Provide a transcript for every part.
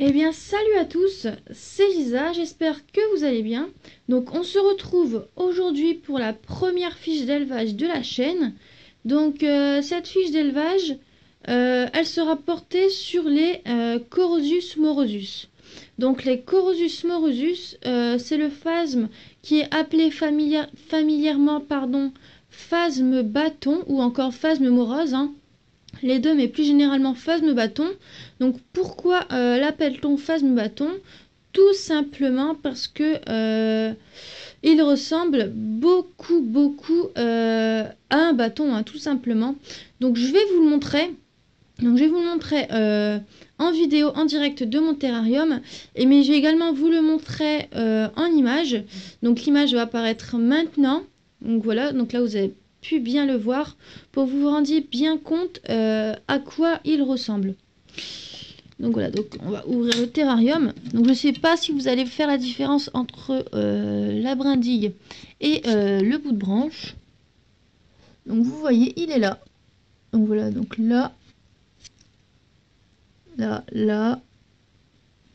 Eh bien, salut à tous, c'est Lisa, j'espère que vous allez bien. Donc, on se retrouve aujourd'hui pour la première fiche d'élevage de la chaîne. Donc, cette fiche d'élevage, elle sera portée sur les Corosus morosus. Donc, les Corosus morosus, c'est le phasme qui est appelé familièrement, phasme bâton ou encore phasme morose, hein. Les deux, mais plus généralement phasme bâton. Donc pourquoi l'appelle-t-on phasme bâton? Tout simplement parce que il ressemble beaucoup à un bâton, hein, tout simplement. Donc je vais vous le montrer. Donc je vais vous le montrer en vidéo, en direct de mon terrarium. Mais je vais également vous le montrer en image. Donc l'image va apparaître maintenant. Donc voilà, donc là vous avez pu bien le voir pour que vous vous rendiez bien compte à quoi il ressemble. Donc voilà, donc on va ouvrir le terrarium. Donc je ne sais pas si vous allez faire la différence entre la brindille et le bout de branche. Donc vous voyez, il est là. Donc voilà, donc là, là.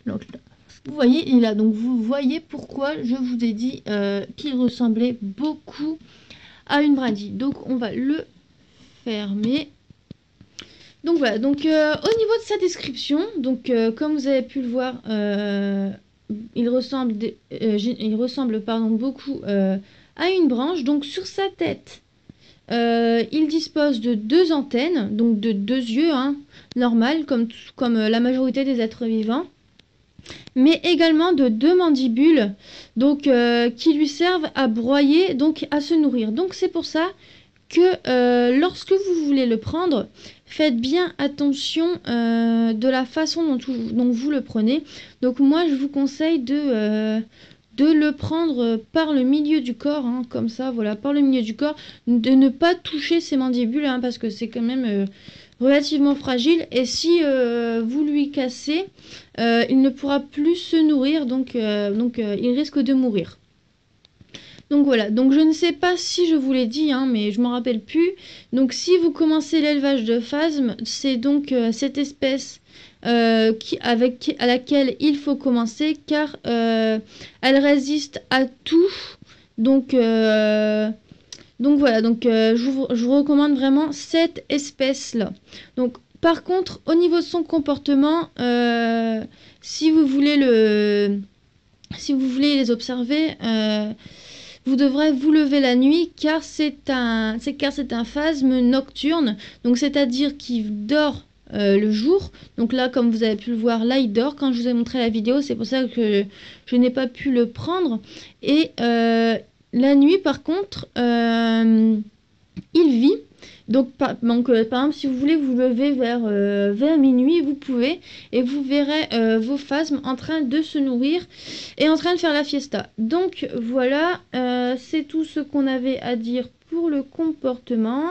Donc là. Vous voyez, il est là. Donc vous voyez pourquoi je vous ai dit qu'il ressemblait beaucoup à une brindille. Donc on va le fermer. Donc voilà, donc au niveau de sa description, donc comme vous avez pu le voir, il ressemble beaucoup à une branche. Donc sur sa tête, il dispose de deux antennes, donc de deux yeux, hein, normal, comme la majorité des êtres vivants, mais également de deux mandibules, donc qui lui servent à broyer, donc à se nourrir. Donc c'est pour ça que lorsque vous voulez le prendre, faites bien attention de la façon dont vous le prenez. Donc moi je vous conseille de le prendre par le milieu du corps, hein, comme ça, voilà, par le milieu du corps, de ne pas toucher ses mandibules, hein, parce que c'est quand même relativement fragile, et si vous lui cassez, il ne pourra plus se nourrir, donc il risque de mourir. Donc voilà, donc je ne sais pas si je vous l'ai dit, hein, mais je m'en rappelle plus. Donc si vous commencez l'élevage de phasme, c'est donc cette espèce à laquelle il faut commencer, car elle résiste à tout. Donc voilà, donc je vous recommande vraiment cette espèce-là. Donc par contre, au niveau de son comportement, si vous voulez les observer, vous devrez vous lever la nuit, car c'est un phasme nocturne, donc c'est-à-dire qu'il dort le jour. Donc là, comme vous avez pu le voir, là il dort. Quand je vous ai montré la vidéo, c'est pour ça que je n'ai pas pu le prendre. Et la nuit, par contre, il vit. Donc par exemple, si vous voulez vous lever vers minuit, vous pouvez, et vous verrez vos phasmes en train de se nourrir et en train de faire la fiesta. Donc voilà, c'est tout ce qu'on avait à dire pour le comportement.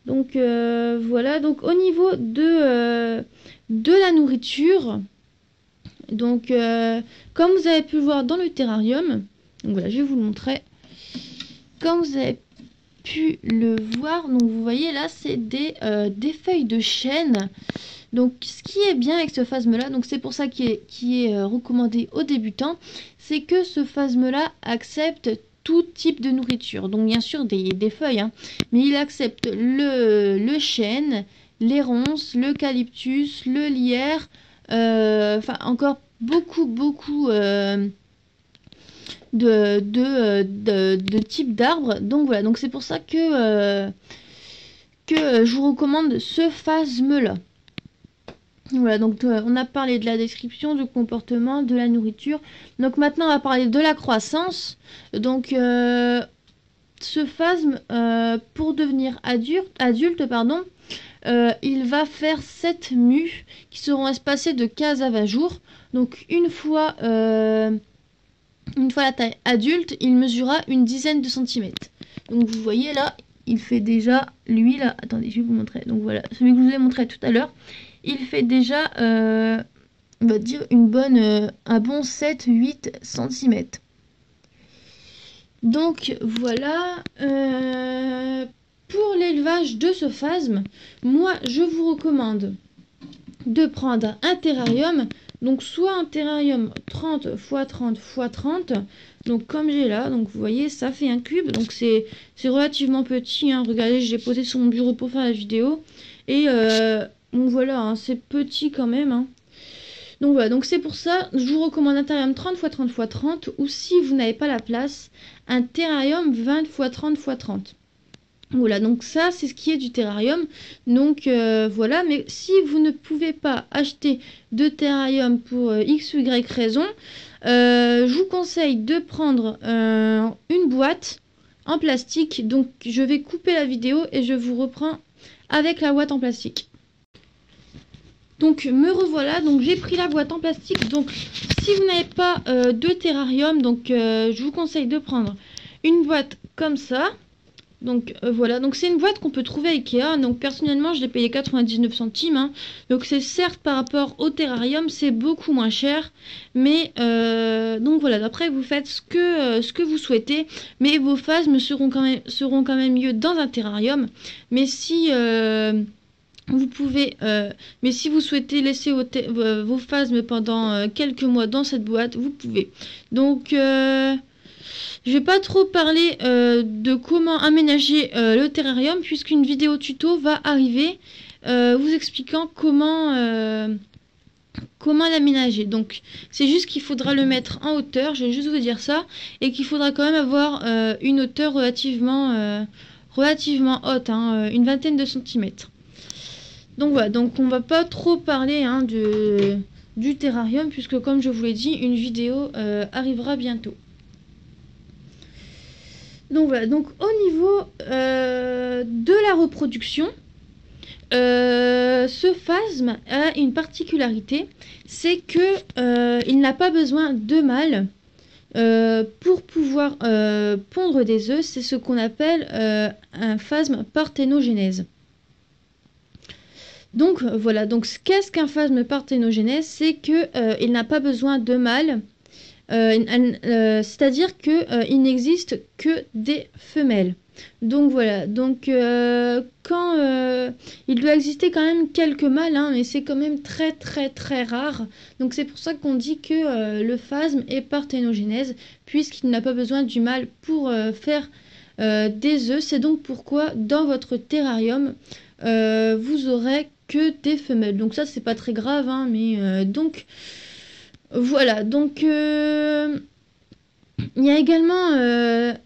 Donc voilà, donc au niveau de la nourriture, donc comme vous avez pu le voir dans le terrarium, donc voilà, je vais vous le montrer. Comme vous avez pu le voir, donc vous voyez là, c'est des feuilles de chêne. Donc ce qui est bien avec ce phasme là, donc c'est pour ça qui est recommandé aux débutants, c'est que ce phasme là accepte tout type de nourriture. Donc bien sûr des feuilles, hein, mais il accepte le chêne, les ronces, l'eucalyptus, le lierre, enfin encore beaucoup de types d'arbres. Donc voilà, donc c'est pour ça que je vous recommande ce phasme-là. Voilà, donc on a parlé de la description, du comportement, de la nourriture. Donc maintenant, on va parler de la croissance. Donc ce phasme, pour devenir adulte, il va faire 7 mues qui seront espacées de 15 à 20 jours. Donc une fois la taille adulte, il mesurera une dizaine de centimètres. Donc vous voyez là, il fait déjà, lui là, attendez, je vais vous montrer. Donc voilà, celui que je vous ai montré tout à l'heure, il fait déjà, on va dire, un bon 7-8 cm. Donc voilà, pour l'élevage de ce phasme, moi je vous recommande de prendre un terrarium. Donc soit un terrarium 30 x 30 x 30. Donc comme j'ai là, donc vous voyez, ça fait un cube. Donc c'est relativement petit, hein. Regardez, je l'ai posé sur mon bureau pour faire la vidéo. Et donc voilà, hein, c'est petit quand même, hein. Donc voilà, donc c'est pour ça, je vous recommande un terrarium 30 x 30 x 30. Ou si vous n'avez pas la place, un terrarium 20 x 30 x 30. Voilà, donc ça c'est ce qui est du terrarium. Donc voilà, mais si vous ne pouvez pas acheter de terrarium pour x ou y raison, je vous conseille de prendre une boîte en plastique. Donc je vais couper la vidéo et je vous reprends avec la boîte en plastique. Donc me revoilà, donc j'ai pris la boîte en plastique. Donc si vous n'avez pas de terrarium, donc je vous conseille de prendre une boîte comme ça. Donc voilà, donc c'est une boîte qu'on peut trouver à Ikea. Donc personnellement je l'ai payé 99 centimes, hein. Donc c'est certes par rapport au terrarium c'est beaucoup moins cher. Mais donc voilà, après vous faites ce que vous souhaitez. Mais vos phasmes seront quand même mieux dans un terrarium. Mais si vous pouvez, mais si vous souhaitez laisser vos phasmes pendant quelques mois dans cette boîte, vous pouvez. Donc je vais pas trop parler de comment aménager le terrarium puisqu'une vidéo tuto va arriver vous expliquant comment l'aménager. Donc c'est juste qu'il faudra le mettre en hauteur, je vais juste vous dire ça, et qu'il faudra quand même avoir une hauteur relativement haute, hein, une vingtaine de centimètres. Donc voilà, donc on va pas trop parler, hein, du terrarium puisque comme je vous l'ai dit, une vidéo arrivera bientôt. Donc voilà, donc au niveau de la reproduction, ce phasme a une particularité, c'est que il n'a pas besoin de mâle pour pouvoir pondre des œufs. C'est ce qu'on appelle un phasme parthénogenèse. Donc voilà, donc qu'est-ce qu'un phasme parthénogenèse? C'est que il n'a pas besoin de mâle. C'est-à-dire qu'il n'existe que des femelles. Donc voilà, donc quand il doit exister quand même quelques mâles, hein, mais c'est quand même très très très rare. Donc c'est pour ça qu'on dit que le phasme est parthénogenèse, puisqu'il n'a pas besoin du mâle pour faire des œufs. C'est donc pourquoi dans votre terrarium vous aurez que des femelles. Donc ça c'est pas très grave, hein, mais donc voilà, donc il y a également,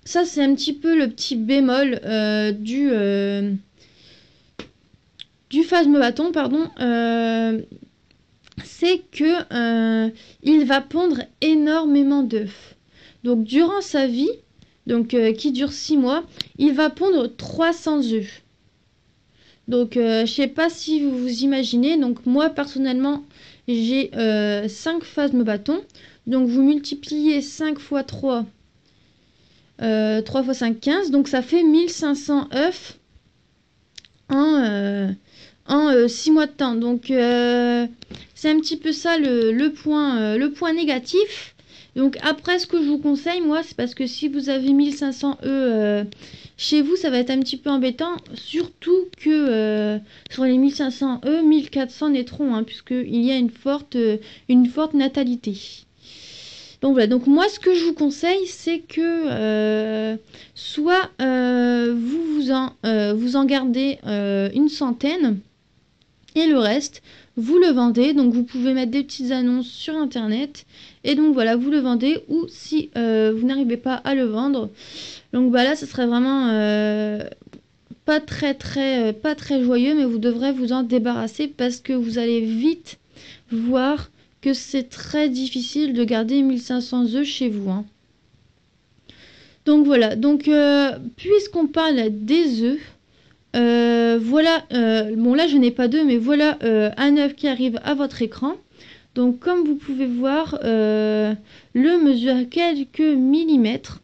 ça c'est un petit peu le petit bémol du phasme bâton, pardon, c'est que il va pondre énormément d'œufs. Donc durant sa vie, donc qui dure 6 mois, il va pondre 300 œufs. Donc je sais pas si vous vous imaginez, donc moi personnellement j'ai 5 phasmes bâtons. Donc vous multipliez 5 x 3, 3 x 5, 15. Donc ça fait 1500 œufs en 6 mois de temps. Donc c'est un petit peu ça le point négatif. Donc après ce que je vous conseille, moi, c'est parce que si vous avez 1500 œufs chez vous, ça va être un petit peu embêtant. Surtout que sur les 1500 œufs, 1400 naîtront, hein, puisqu'il y a une forte natalité. Donc voilà, donc moi ce que je vous conseille, c'est que soit vous en gardez une centaine et le reste vous le vendez. Donc vous pouvez mettre des petites annonces sur internet et donc voilà, vous le vendez. Ou si vous n'arrivez pas à le vendre, donc bah là ce serait vraiment pas très joyeux, mais vous devrez vous en débarrasser parce que vous allez vite voir que c'est très difficile de garder 1500 œufs chez vous, hein. Donc voilà, donc puisqu'on parle des œufs, voilà, bon là je n'ai pas d'œufs, mais voilà un œuf qui arrive à votre écran. Donc comme vous pouvez voir, le mesure quelques millimètres.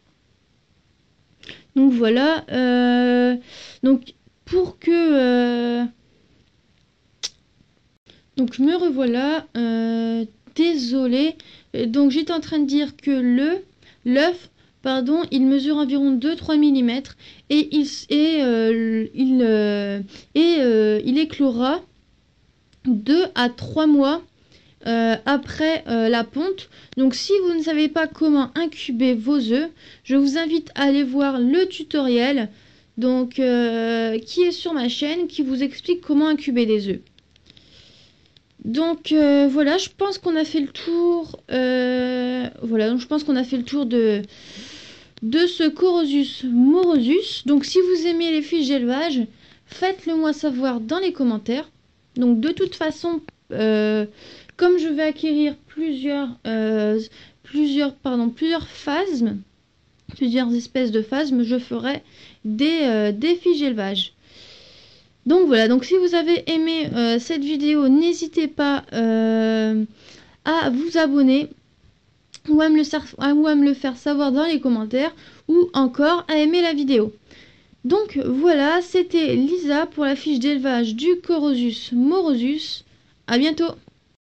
Donc voilà, donc pour que donc me revoilà, désolé. Donc j'étais en train de dire que l'œuf, pardon, il mesure environ 2-3 mm et il éclora 2 à 3 mois après la ponte. Donc si vous ne savez pas comment incuber vos œufs, je vous invite à aller voir le tutoriel donc qui est sur ma chaîne, qui vous explique comment incuber des œufs. Donc voilà, je pense qu'on a fait le tour. Voilà, donc je pense qu'on a fait le tour de ce Corosus morosus. Donc si vous aimez les fiches d'élevage, faites-le moi savoir dans les commentaires. Donc de toute façon, comme je vais acquérir plusieurs phasmes, plusieurs espèces de phasmes, je ferai des fiches d'élevage. Donc voilà, donc si vous avez aimé cette vidéo, n'hésitez pas à vous abonner ou à me le faire savoir dans les commentaires, ou encore à aimer la vidéo. Donc voilà, c'était Lisa pour la fiche d'élevage du Corosus morosus. À bientôt!